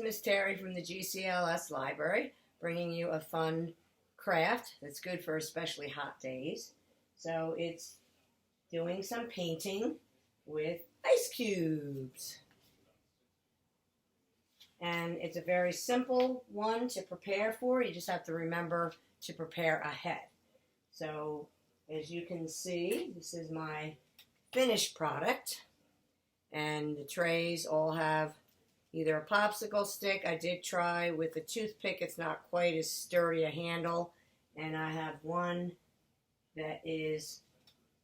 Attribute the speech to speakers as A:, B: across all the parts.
A: is Terri from the GCLS Library, bringing you a fun craft that's good for especially hot days. So it's doing some painting with ice cubes. And it's a very simple one to prepare for. You just have to remember to prepare ahead. So as you can see, this is my finished product. And the trays all have either a popsicle stick. I did try with a toothpick. It's not quite as sturdy a handle. And I have one that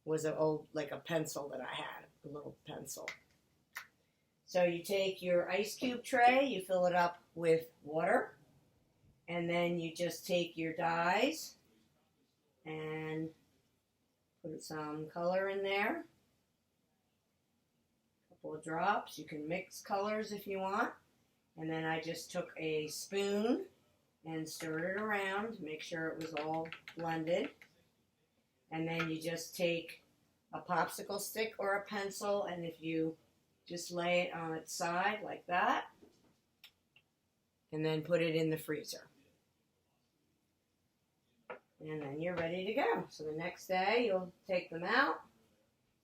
A: was like a pencil that I had, a little pencil. So you take your ice cube tray, you fill it up with water, and then you just take your dyes and put some color in there. Of drops. You can mix colors if you want. And then I just took a spoon and stirred it around to make sure it was all blended. And then you just take a popsicle stick or a pencil, and if you just lay it on its side like that, and then put it in the freezer. And then you're ready to go. So the next day you'll take them out.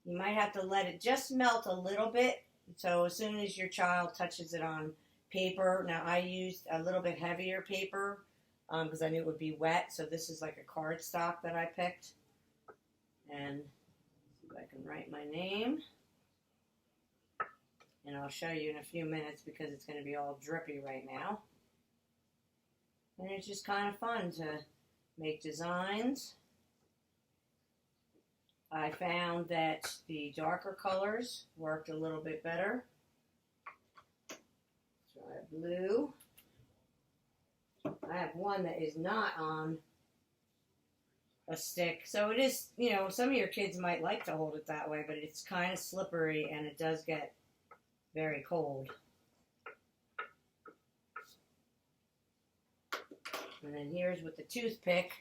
A: You might have to let it just melt a little bit. So as soon as your child touches it on paper, now I used a little bit heavier paper because I knew it would be wet. So this is like a cardstock that I picked. And see if I can write my name. And I'll show you in a few minutes because it's going to be all drippy right now. And it's just kind of fun to make designs. I found that the darker colors worked a little bit better. Try blue. I have one that is not on a stick. So it is, you know, some of your kids might like to hold it that way, but it's kind of slippery and it does get very cold. And then here's with the toothpick.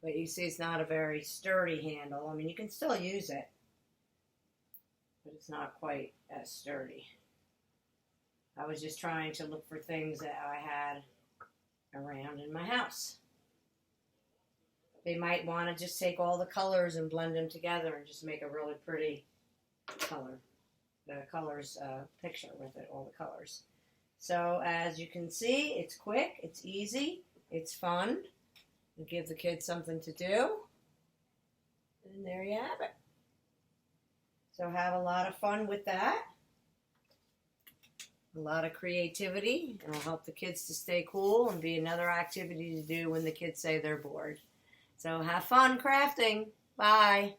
A: But you see it's not a very sturdy handle. I mean, you can still use it, but it's not quite as sturdy. I was just trying to look for things that I had around in my house. They might want to just take all the colors and blend them together and just make a really pretty color. The colors picture with it, all the colors. So as you can see, it's quick, it's easy, it's fun. And give the kids something to do. And there you have it. So have a lot of fun with that. A lot of creativity. It'll help the kids to stay cool and be another activity to do when the kids say they're bored. So have fun crafting. Bye.